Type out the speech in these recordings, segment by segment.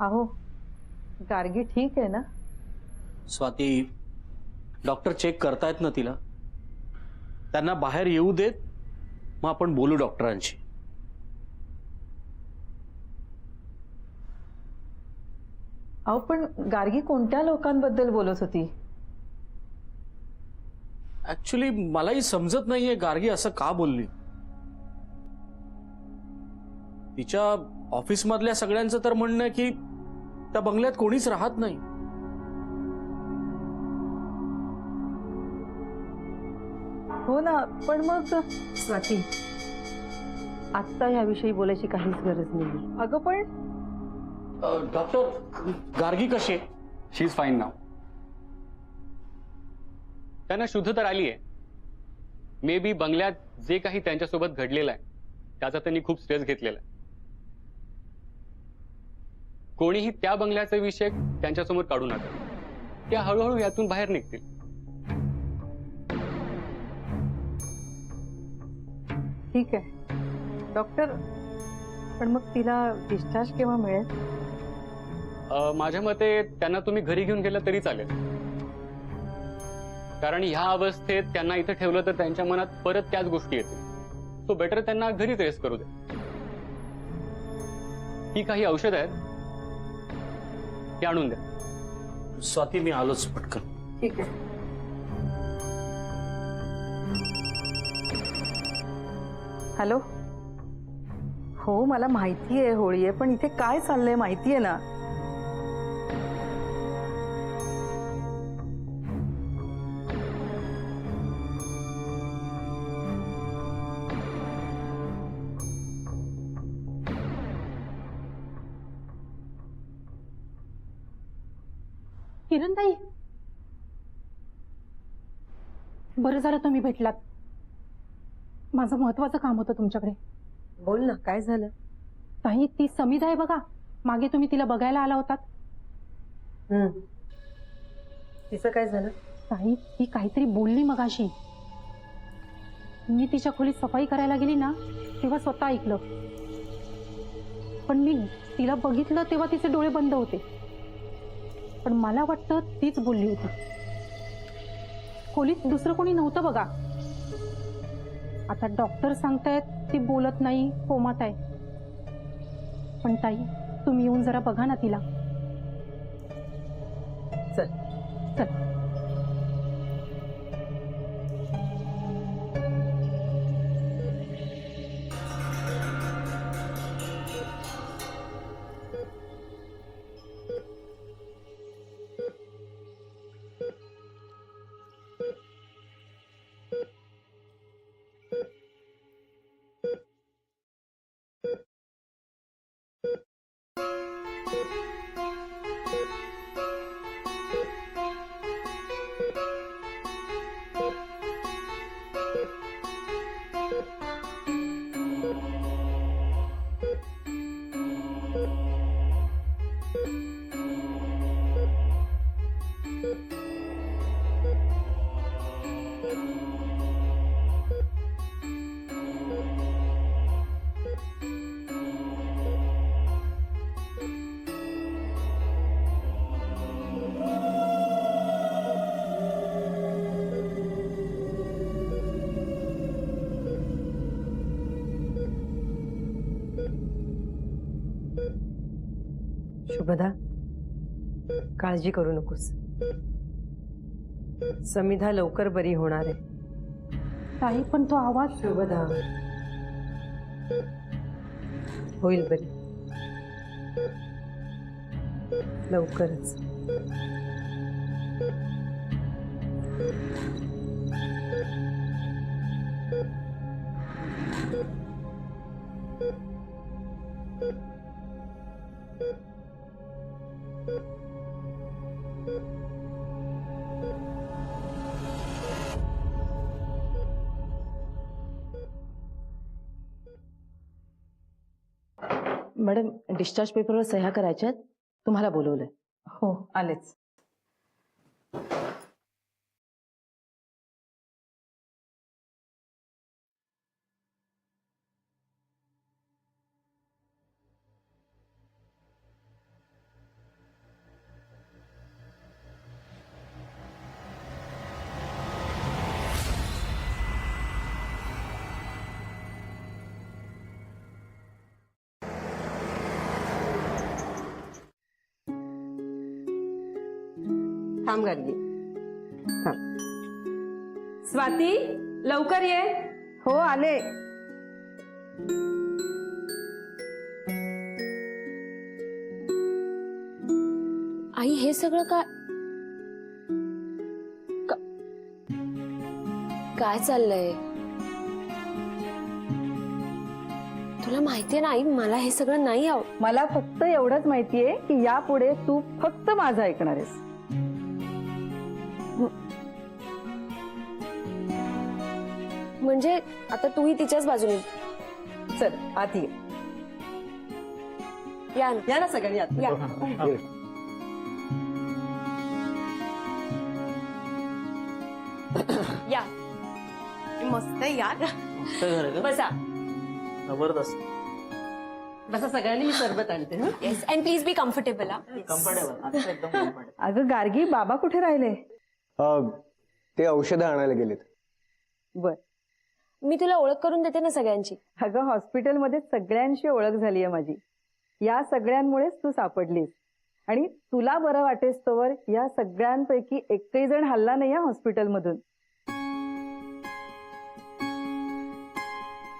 अहो, गार्गी ठीक आहे ना? स्वाती, डॉक्टर चेक करतायत ना तिला. त्यांना बाहेर येऊ देत, मग आपण बोलू डॉक्टरांशी. अहो, पण गार्गी कोणत्या लोकांबद्दल बोलत होती? ऍक्च्युली मलाही समजत नाहीये गार्गी असं का बोलली. तिच्या ऑफिस मधल्या सगळ्यांचं तर म्हणणं आहे की त्या बंगल्यात कोणीच राहत नाही. हो ना, पण मग स्वाती, आत्ता याविषयी बोलायची काहीच गरज नाही. अगं पण डॉक्टर, गार्गी कशी आहे? शी इज फाईन नाव. त्यांना शुद्ध तर आली आहे. मे बी बंगल्यात जे काही त्यांच्यासोबत घडलेलं आहे त्याचा त्यांनी खूप स्ट्रेस घेतलेला आहे. कोणीही त्या बंगल्याचा विषय त्यांच्यासमोर काढू नका. त्या हळूहळू यातून बाहेर निघतील. ठीक आहे डॉक्टर, पण मग तिला डिस्चार्ज केव्हा मिळेल? माझ्या मते त्यांना तुम्ही घरी घेऊन गेला तरी चालेल. कारण ह्या अवस्थेत त्यांना इथे ठेवलं तर त्यांच्या मनात परत त्याच गोष्टी येतील. सो बेटर त्यांना घरीच रेस्ट करू दे. ही काही औषध आहेत, ते आणून द्या. स्वाती, मी आलोच पटकन. ठीक आहे. हॅलो. हो, मला माहिती आहे होळी आहे, पण इथे काय चाललंय माहिती आहे ना? किरणताई, बरं झालं तुम्ही भेटलात. माझं महत्वाचं काम होतं तुमच्याकडे. बोल ना, काय झालं? ताई, ती समीधा आहे बघा, मागे तुम्ही तिला बघायला आला होतात. तिचं काय झालं? ताई, ती काहीतरी बोलली मगाशी. मी तिच्या खोलीत सफाई करायला गेली ना, तेव्हा स्वतः ऐकलं. पण मी तिला बघितलं तेव्हा तिचे डोळे बंद होते. पण मला वाटतं तीच बोलली होती. खोलीत दुसरं कोणी नव्हतं बघा. आता डॉक्टर सांगतायत ती बोलत नाही, कोमात आहे. पण ताई, तुम्ही येऊन जरा बघा ना तिला. चल. चल. शुभदा, काळजी करू नकोस. समिधा लवकर बरी होणार आहे. ताई, पण तो आवाज. शुभदा होईल बरी लवकरच. मॅडम, डिस्चार्ज पेपरवर सह्या करायच्या आहेत. तुम्हाला बोलवलंय. हो, आलेच. थांब गार्गी, थांब. स्वाती, लवकर ये. हो, आले. आई, हे सगळं काय चाललंय? तुला माहितीये ना आई, मला हे सगळं नाही आवडत. मला फक्त एवढंच माहितीये की यापुढे तू फक्त माझं ऐकणार आहेस. म्हणजे आता तूही तिच्याच बाजूने. चल आत ये. या या ना सगळ्यांनी आत. या. या. मस्त यार. बसा. जबरदस्त. बसा सगळ्यांनी, मी सरबत आणते. Yes, and please be comfortable. अगं गार्गी, बाबा कुठे राहिले? ते औषधं आणायला गेलेत. बर. मी तुला ओळख करून देते ना सगळ्यांची. अगं हॉस्पिटलमध्ये सगळ्यांशी ओळख झाली आहे माझी. या सगळ्यांमुळेच तू सापडलीस. आणि तुला बरं वाटेस तोवर या सगळ्यांपैकी एकही जण हल्ला नाही या हॉस्पिटलमधून.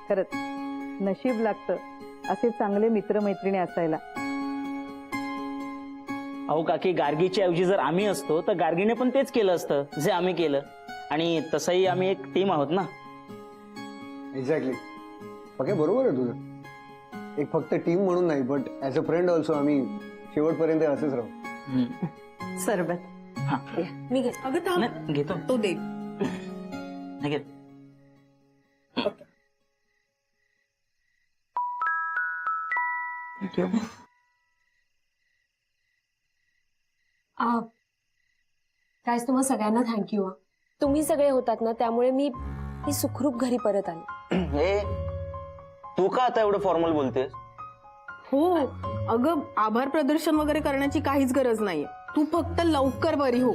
खरंच नशीब लागतं असे चांगले मित्रमैत्रिणी असायला. अहो काकी, गार्गीच्या ऐवजी जर आम्ही असतो तर गार्गीने पण तेच केलं असतं जे आम्ही केलं. आणि तसंही आम्ही एक टीम आहोत ना. एक्झॅक्टली. ओके, बरोबर आहे तुझं. एक फक्त टीम म्हणून नाही, but as a friend also आम्ही शेवटपर्यंत असेच राहू. सरबत. हा, मी घेते. अगं थांब, नाही, घेतो. तो दे. नाही घेत. गाईज, तुम्हा सगळ्यांना थँक्यू. तुम्ही सगळे होतात ना, त्यामुळे मी सुखरूप घरी परत आले. ए, तू का आता एवढं फॉर्मल बोलतेस? हो, अगं आभार प्रदर्शन वगैरे करण्याची काहीच गरज नाहीये. तू फक्त लवकर बरी हो.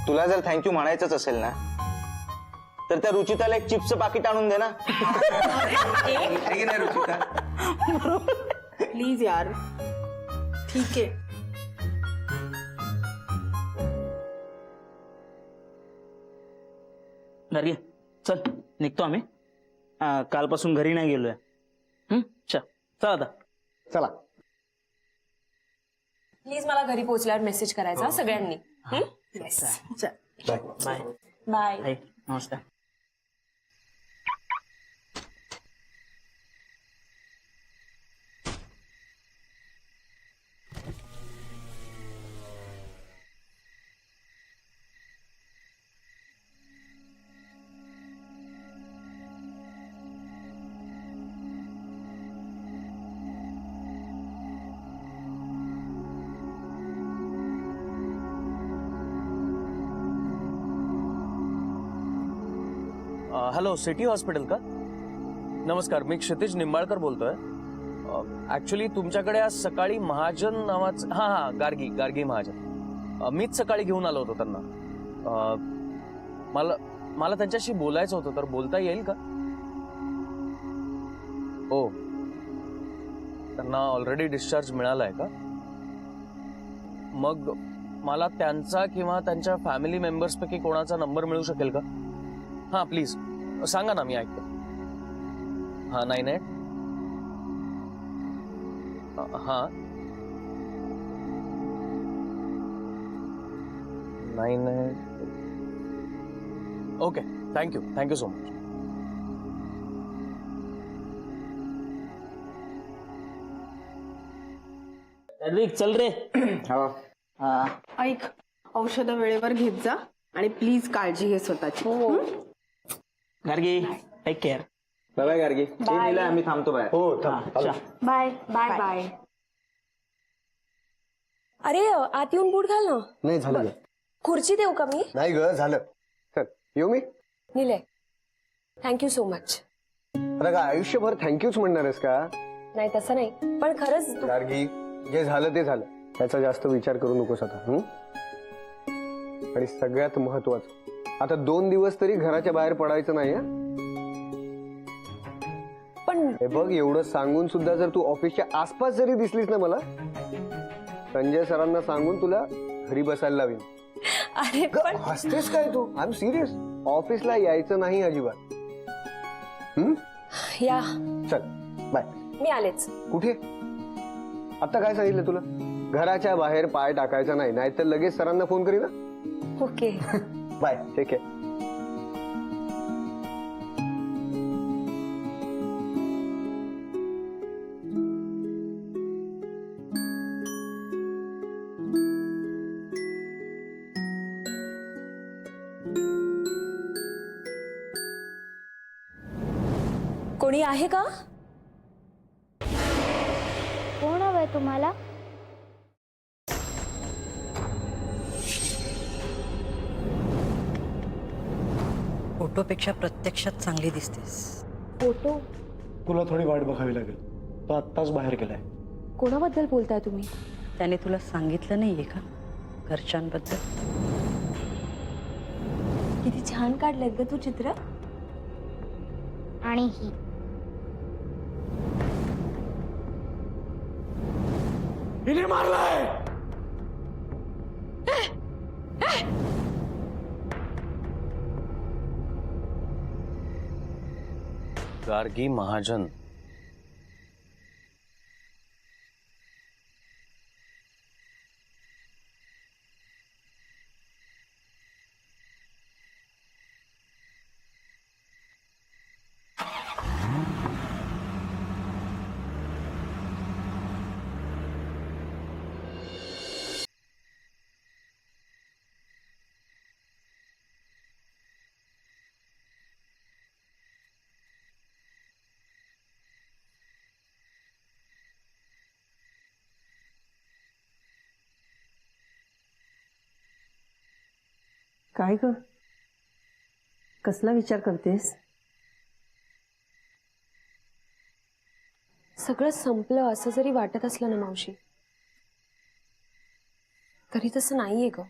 तुला जर थँक्यू म्हणायचंच असेल ना तर त्या रुचिताला एक चिप्सचं पाकिट आणून दे ना. प्लीज यार. ठीक आहे. गार्गी चल निघतो आम्ही. कालपासून घरी नाही गेलोय. चल आता. चला. प्लीज मला घरी पोहोचल्यावर मेसेज करायचा सगळ्यांनी. येस. Bye bye. बाय. नमस्कार. हॅलो, सिटी हॉस्पिटल का? नमस्कार, मी क्षितिज निंबाळकर बोलतोय. ऍक्च्युली तुमच्याकडे आज सकाळी महाजन नावाचं गार्गी महाजन मीच सकाळी घेऊन आलो होतो त्यांना. मला त्यांच्याशी बोलायचं होतं, तर बोलता येईल का? हो, त्यांना ऑलरेडी डिस्चार्ज मिळालाय का? मग मला त्यांचा किंवा त्यांच्या फॅमिली मेंबर्स पैकी कोणाचा नंबर मिळू शकेल का? हां प्लीज सांगा ना, मी ऐकतो. 98 98. Okay, thank you so much. चल रे. ऐक, औषधं वेळेवर घेत जा आणि प्लीज काळजी घे स्वतःची. Gargi take care. Bye Gargi. आम्ही थांबतो बाय. हो बाय बाय बाय. अरे आत येऊन बूट घाल ना. नाही झालं ग. खुर्ची देऊ का मी? नाही ग, झालं. चल येऊ मी. निलय थँक्यू सो मच. अरे का आयुष्यभर थँक्यूच म्हणणार आहेस का? नाही तसं नाही, पण खरंच गार्गी, जे झालं ते झालं. त्याचा जास्त विचार करू नकोस आता. आणि सगळ्यात महत्वाचं, आता 2 दिवस तरी घराच्या बाहेर पडायचं नाही. पण हे बघ, एवढं सांगून सुद्धा जर तू ऑफिसच्या आसपास जरी दिसलीस ना, मला संजय सरांना सांगून तुला घरी बसायला लावीन. अरे पण हसतेस काय तू? I am serious. ऑफिसला यायचं नाही अजिबात. या. चल बाय. मी आलेच. कुठे? आता काय सांगितलं तुला? घराच्या बाहेर पाय टाकायचा नाही, नाहीतर लगेच सरांना फोन करी ना. ओके. बाय. ठीक आहे. कोणी आहे का? कोण हवंय तुम्हाला? फोटोपेक्षा प्रत्यक्षात चांगली दिसतेस. फोटो? तुला थोडी वाट बघावी लागेल. तो आत्ताच बाहेर गेलाय. कोणाबद्दल बोलताय तुम्ही? त्याने तुला सांगितलं नाहीये का घरच्यांबद्दल? किती छान काढलेत ग तू चित्र. आणि ही हिने मारलाय. गार्गी महाजन. काय ग, कसला विचार करतेस? सगळं संपलं असं जरी वाटत असलं ना मावशी, तरी तसं नाहीये ग.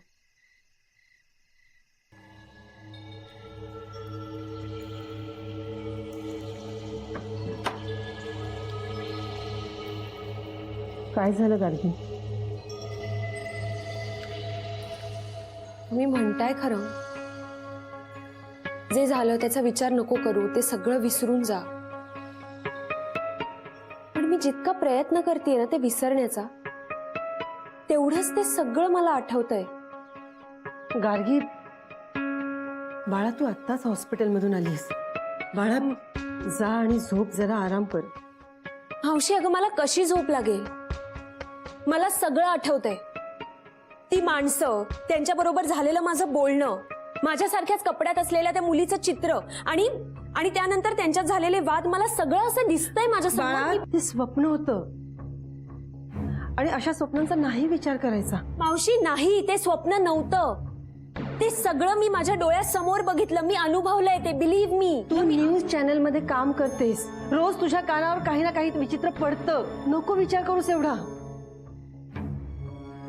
काय झालं गार्गी? तुम्ही म्हणताय खरं, जे झालं त्याचा विचार नको करू, ते सगळं विसरून जा. पण मी जितका प्रयत्न करतेय ना ते विसरण्याचा, तेवढंच ते सगळं मला आठवतंय. गार्गी, बाळा तू आत्ताच हॉस्पिटलमधून आलीस. बाळा जा आणि झोप, जरा आराम कर. मावशी अगं मला कशी झोप लागेल? मला सगळं आठवतंय. ती माणसं, त्यांच्याबरोबर झालेलं माझं बोलणं, माझ्यासारख्याच कपड्यात असलेल्या त्या मुलीचं चित्र आणि आणि त्यानंतर त्यांच्यात झालेले वाद. मला सगळं असं दिसतंय माझ्या बाळा समोर. ते स्वप्न होतं आणि अशा स्वप्नांचा नाही विचार करायचा. मावशी नाही, ते स्वप्न नव्हतं. ते सगळं मी माझ्या डोळ्यासमोर बघितलं, मी अनुभवलंय ते. बिलीव्ह मी. तू न्यूज चॅनल मध्ये काम करतेस, रोज तुझ्या कानावर काही ना काही विचित्र पडतं. नको विचार करूस एवढा.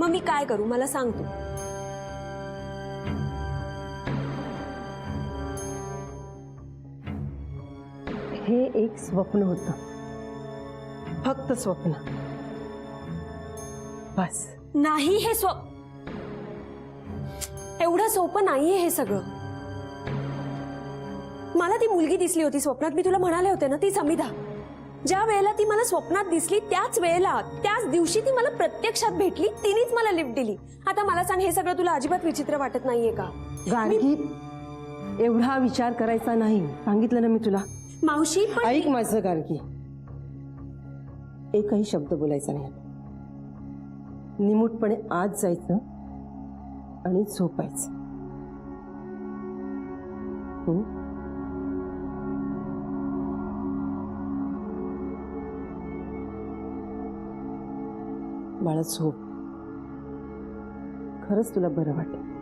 मग मी काय करू मला सांग तू. हे एक स्वप्न होतं, फक्त स्वप्न. बस. नाही हे एवढं सोपं नाहीये हे सगळं. मला ती मुलगी दिसली होती स्वप्नात, मी तुला म्हणाले होते ना, ती समिधा. ज्या वेळेला ती मला स्वप्नात दिसली त्याच वेळेला, त्याच दिवशी ती मला प्रत्यक्षात भेटली, तिनेच मला लिफ्ट दिली. आता मला सांग, हे सगळं तुला अजिबात विचित्र वाटत नाहीये का? गार्गी, एवढा विचार करायचा नाही, सांगितलं ना मी तुला. मावशी पण ऐक माझं गार्गी, एकही शब्द बोलायचा नाही. निमूटपणे आत जायचं आणि झोपायचं. बाळा झोप, खरंच तुला बरं वाटेल.